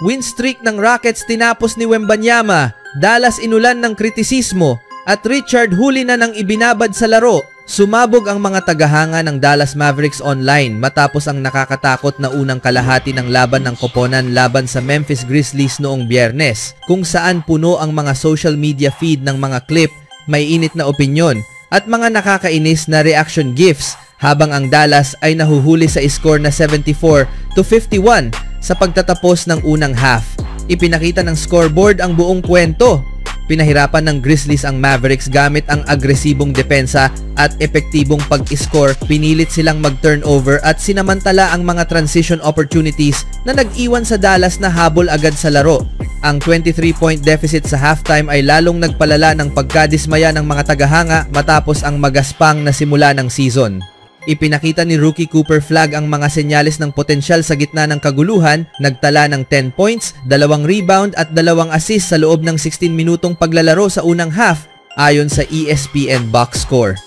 Win streak ng Rockets tinapos ni Wembanyama, Dallas inulan ng kritisismo, at Richard huli na ng ibinabad sa laro. Sumabog ang mga tagahanga ng Dallas Mavericks online matapos ang nakakatakot na unang kalahati ng laban ng koponan laban sa Memphis Grizzlies noong Biyernes, kung saan puno ang mga social media feed ng mga clip, may init na opinyon, at mga nakakainis na reaction gifs, habang ang Dallas ay nahuhuli sa score na 74-51 sa pagtatapos ng unang half. Ipinakita ng scoreboard ang buong kwento. Pinahirapan ng Grizzlies ang Mavericks gamit ang agresibong depensa at epektibong pag-score. Pinilit silang mag-turnover at sinamantala ang mga transition opportunities na nag-iwan sa Dallas na habol agad sa laro. Ang 23-point deficit sa halftime ay lalong nagpalala ng pagkadismaya ng mga tagahanga matapos ang magaspang na simula ng season. Ipinakita ni rookie Cooper Flagg ang mga senyales ng potensyal sa gitna ng kaguluhan, nagtala ng 10 points, 2 rebound at 2 assist sa loob ng 16 minutong paglalaro sa unang half, ayon sa ESPN box score.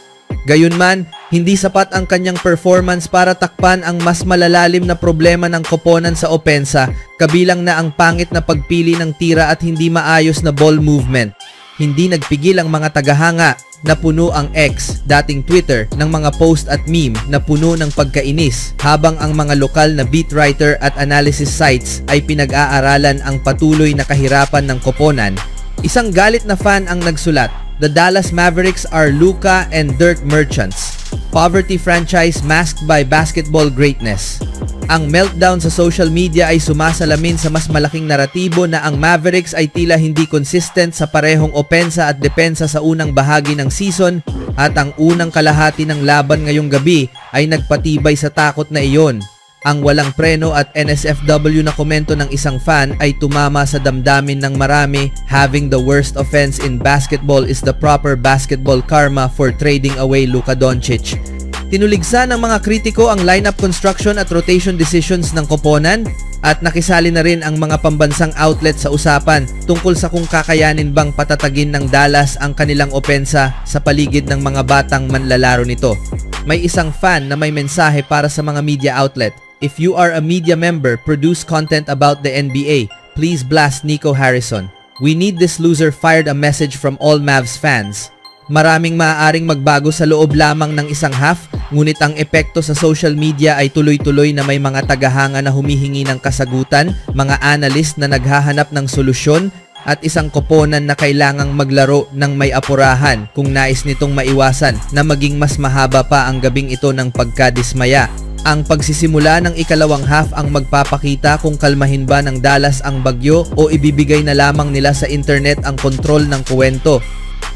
Gayunman, hindi sapat ang kanyang performance para takpan ang mas malalalim na problema ng koponan sa opensa, kabilang na ang pangit na pagpili ng tira at hindi maayos na ball movement. Hindi nagpigil ang mga tagahanga na puno ang X, dating Twitter, ng mga post at meme na puno ng pagkainis, habang ang mga lokal na beat writer at analysis sites ay pinag-aaralan ang patuloy na kahirapan ng koponan. Isang galit na fan ang nagsulat, "The Dallas Mavericks are Luka and Dirk merchants. Poverty franchise masked by basketball greatness." Ang meltdown sa social media ay sumasalamin sa mas malaking naratibo na ang Mavericks ay tila hindi consistent sa parehong opensa at depensa sa unang bahagi ng season, at ang unang kalahati ng laban ngayong gabi ay nagpatibay sa takot na iyon. Ang walang preno at NSFW na komento ng isang fan ay tumama sa damdamin ng marami. "Having the worst offense in basketball is the proper basketball karma for trading away Luka Doncic." Tinuligsa ng mga kritiko ang lineup construction at rotation decisions ng koponan, at nakisali na rin ang mga pambansang outlet sa usapan tungkol sa kung kakayanin bang patatagin ng Dallas ang kanilang opensa sa paligid ng mga batang manlalaro nito. May isang fan na may mensahe para sa mga media outlet. "If you are a media member, produce content about the NBA. Please blast Nico Harrison. We need this loser fired." A message from all Mavs fans. Maraming maaaring magbago sa loob lamang ng isang half, ngunit ang epekto sa social media ay tuloy-tuloy na may mga tagahanga na humihingi ng kasagutan, mga analyst na naghahanap ng solusyon, at isang koponan na kailangang maglaro ng may apurahan kung nais nitong maiwasan na maging mas mahaba pa ang gabing ito ng pagkadismaya. Ang pagsisimula ng ikalawang half ang magpapakita kung kalmahin ba ng Dallas ang bagyo o ibibigay na lamang nila sa internet ang kontrol ng kuwento.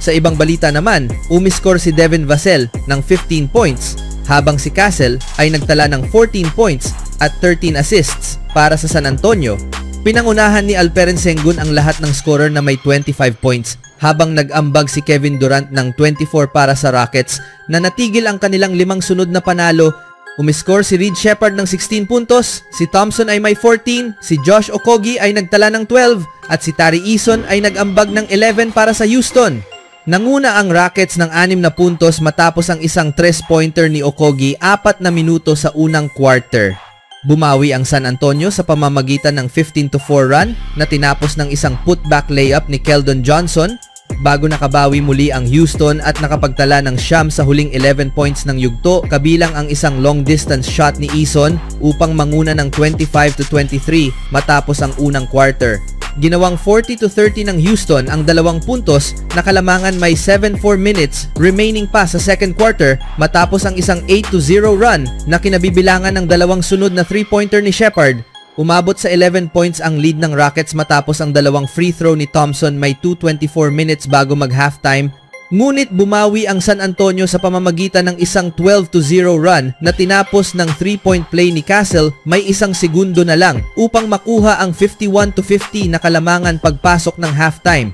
Sa ibang balita naman, umiscore si Devin Vassell ng 15 points, habang si Castle ay nagtala ng 14 points at 13 assists para sa San Antonio. Pinangunahan ni Alperen Sengun ang lahat ng scorer na may 25 points, habang nag-ambag si Kevin Durant ng 24 para sa Rockets na natigil ang kanilang 5 sunod na panalo. Umiscore si Reed Sheppard ng 16 puntos, si Thompson ay may 14, si Josh Okogie ay nagtala ng 12, at si Tari Eason ay nag-ambag ng 11 para sa Houston. Nanguna ang Rockets ng 6 na puntos matapos ang isang 3-pointer ni Okogie 4 na minuto sa unang quarter. Bumawi ang San Antonio sa pamamagitan ng 15-4 run na tinapos ng isang putback layup ni Keldon Johnson, bago nakabawi muli ang Houston at nakapagtala ng siyam sa huling 11 points ng yugto, kabilang ang isang long distance shot ni Eason upang manguna ng 25-23 matapos ang unang quarter. Ginawang 40-30 ng Houston ang 2 puntos na kalamangan may 7-4 minutes remaining pa sa second quarter matapos ang isang 8-0 run na kinabibilangan ng 2 sunod na 3-pointer ni Sheppard. Umabot sa 11 points ang lead ng Rockets matapos ang 2 free throw ni Thompson may 2:24 minutes bago mag-halftime. Ngunit bumawi ang San Antonio sa pamamagitan ng isang 12-0 run na tinapos ng 3-point play ni Castle may 1 segundo na lang upang makuha ang 51-50 na kalamangan pagpasok ng halftime.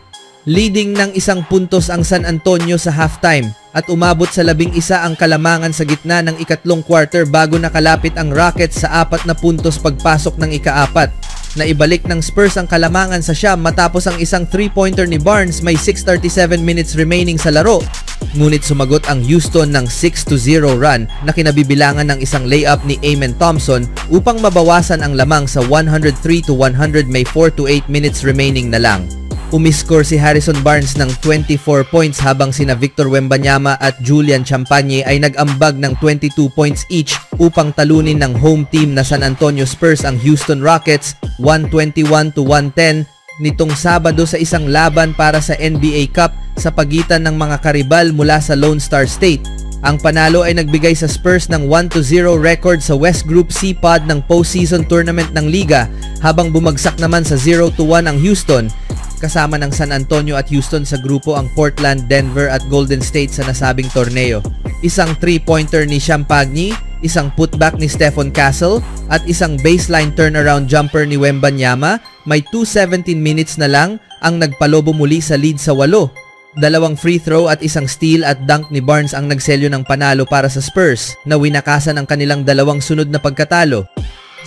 Leading ng 1 puntos ang San Antonio sa halftime at umabot sa 11 ang kalamangan sa gitna ng ikatlong quarter bago nakalapit ang Rockets sa 4 na puntos pagpasok ng ika-4. Naibalik ng Spurs ang kalamangan sa siyam matapos ang isang 3-pointer ni Barnes may 6:37 minutes remaining sa laro. Ngunit sumagot ang Houston ng 6-0 run na kinabibilangan ng isang layup ni Amen Thompson upang mabawasan ang lamang sa 103-100 may 4-8 minutes remaining na lang. Umiscore si Harrison Barnes ng 24 points habang sina Victor Wembanyama at Julian Champagne ay nag-ambag ng 22 points each upang talunin ng home team na San Antonio Spurs ang Houston Rockets 121-110 nitong Sabado sa isang laban para sa NBA Cup sa pagitan ng mga karibal mula sa Lone Star State. Ang panalo ay nagbigay sa Spurs ng 1-0 record sa West Group C pod ng postseason tournament ng liga habang bumagsak naman sa 0-1 ang Houston. Kasama ng San Antonio at Houston sa grupo ang Portland, Denver at Golden State sa nasabing torneo. Isang 3-pointer ni Champagne, isang putback ni Stephon Castle at isang baseline turnaround jumper ni Wembanyama, may 2:17 minutes na lang ang nagpalobo muli sa lead sa 8. Dalawang free throw at isang steal at dunk ni Barnes ang nagselyo ng panalo para sa Spurs na winakasan ang kanilang dalawang sunod na pagkatalo.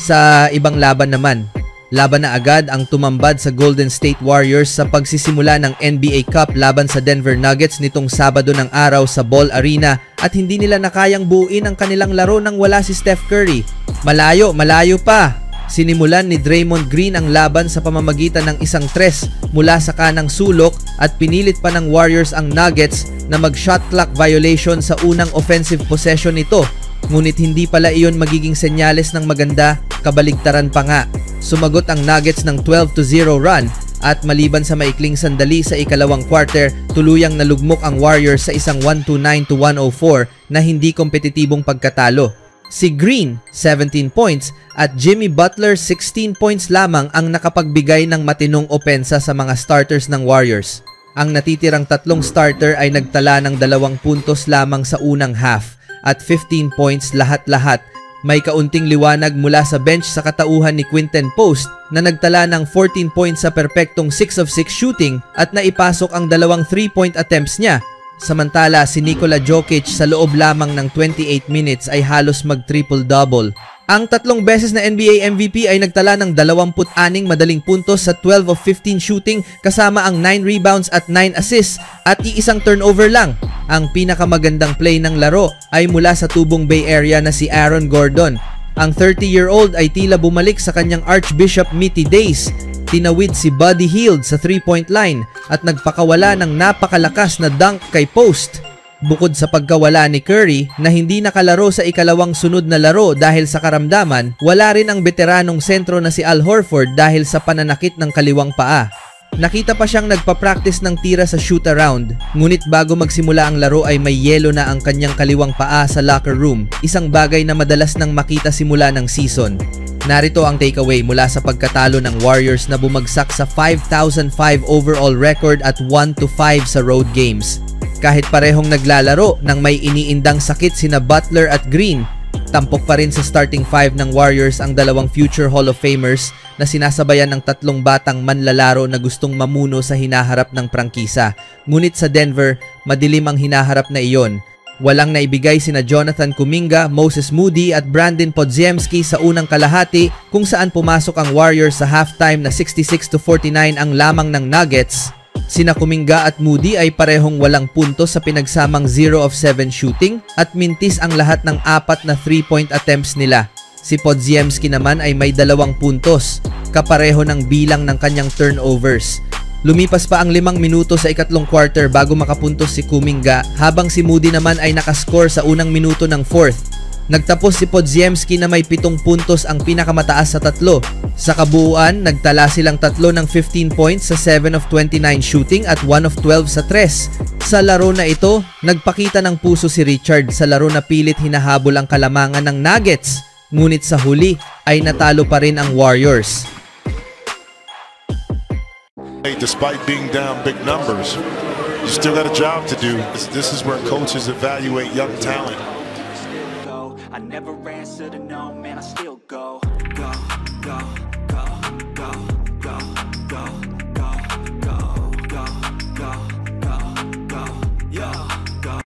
Sa ibang laban naman, laban na agad ang tumambad sa Golden State Warriors sa pagsisimula ng NBA Cup laban sa Denver Nuggets nitong Sabado ng araw sa Ball Arena at hindi nila nakayang buuin ang kanilang laro nang wala si Steph Curry. Malayo pa! Sinimulan ni Draymond Green ang laban sa pamamagitan ng isang tres mula sa kanang sulok at pinilit pa ng Warriors ang Nuggets na mag-shot clock violation sa unang offensive possession nito. Ngunit hindi pala iyon magiging senyales ng maganda, kabaligtaran pa nga. Sumagot ang Nuggets ng 12-0 run at maliban sa maikling sandali sa ikalawang quarter, tuluyang nalugmok ang Warriors sa isang 129-104 na hindi kompetitibong pagkatalo. Si Green, 17 points at Jimmy Butler, 16 points lamang ang nakapagbigay ng matinong opensa sa mga starters ng Warriors. Ang natitirang tatlong starter ay nagtala ng 2 puntos lamang sa unang half at 15 points lahat-lahat. May kaunting liwanag mula sa bench sa katauhan ni Quinten Post na nagtala ng 14 points sa perpektong 6 of 6 shooting at naipasok ang 2 3-point attempts niya. Samantala si Nikola Jokic sa loob lamang ng 28 minutes ay halos mag-triple-double. Ang 3 beses na NBA MVP ay nagtala ng 26 madaling puntos sa 12 of 15 shooting kasama ang 9 rebounds at 9 assists at iisang turnover lang. Ang pinakamagandang play ng laro ay mula sa tubong Bay Area na si Aaron Gordon. Ang 30-year-old ay tila bumalik sa kanyang Archbishop Mitty days. Tinawid si Buddy Hield sa 3-point line at nagpakawala ng napakalakas na dunk kay Post. Bukod sa pagkawala ni Curry na hindi nakalaro sa ikalawang sunod na laro dahil sa karamdaman, wala rin ang veteranong sentro na si Al Horford dahil sa pananakit ng kaliwang paa. Nakita pa siyang nagpa-practice ng tira sa shoot-around, ngunit bago magsimula ang laro ay may yelo na ang kanyang kaliwang paa sa locker room, isang bagay na madalas nang makita simula ng season. Narito ang takeaway mula sa pagkatalo ng Warriors na bumagsak sa 5,005 overall record at 1-5 sa road games. Kahit parehong naglalaro nang may iniindang sakit sina Butler at Green, tampok pa rin sa starting 5 ng Warriors ang 2 future Hall of Famers na sinasabayan ng 3 batang manlalaro na gustong mamuno sa hinaharap ng prangkisa. Ngunit sa Denver, madilim ang hinaharap na iyon. Walang naibigay sina Jonathan Kuminga, Moses Moody at Brandon Podziemski sa unang kalahati kung saan pumasok ang Warriors sa halftime na 66-49 ang lamang ng Nuggets. Sina Kuminga at Moody ay parehong walang puntos sa pinagsamang 0 of 7 shooting at mintis ang lahat ng 4 na 3-point attempts nila. Si Podziemski naman ay may 2 puntos, kapareho ng bilang ng kanyang turnovers. Lumipas pa ang 5 minuto sa ikatlong quarter bago makapuntos si Kuminga habang si Moody naman ay nakascore sa unang minuto ng 4th. Nagtapos si Podziemski na may 7 puntos ang pinakamataas sa 3. Sa kabuuan, nagtala silang 3 ng 15 points sa 7 of 29 shooting at 1 of 12 sa 3. Sa laro na ito, nagpakita ng puso si Richard sa laro na pilit hinahabol ang kalamangan ng Nuggets. Ngunit sa huli ay natalo pa rin ang Warriors. Despite being down big numbers, you still got a job to do. This is where coaches evaluate young talent. I never answer to no, man, I still go.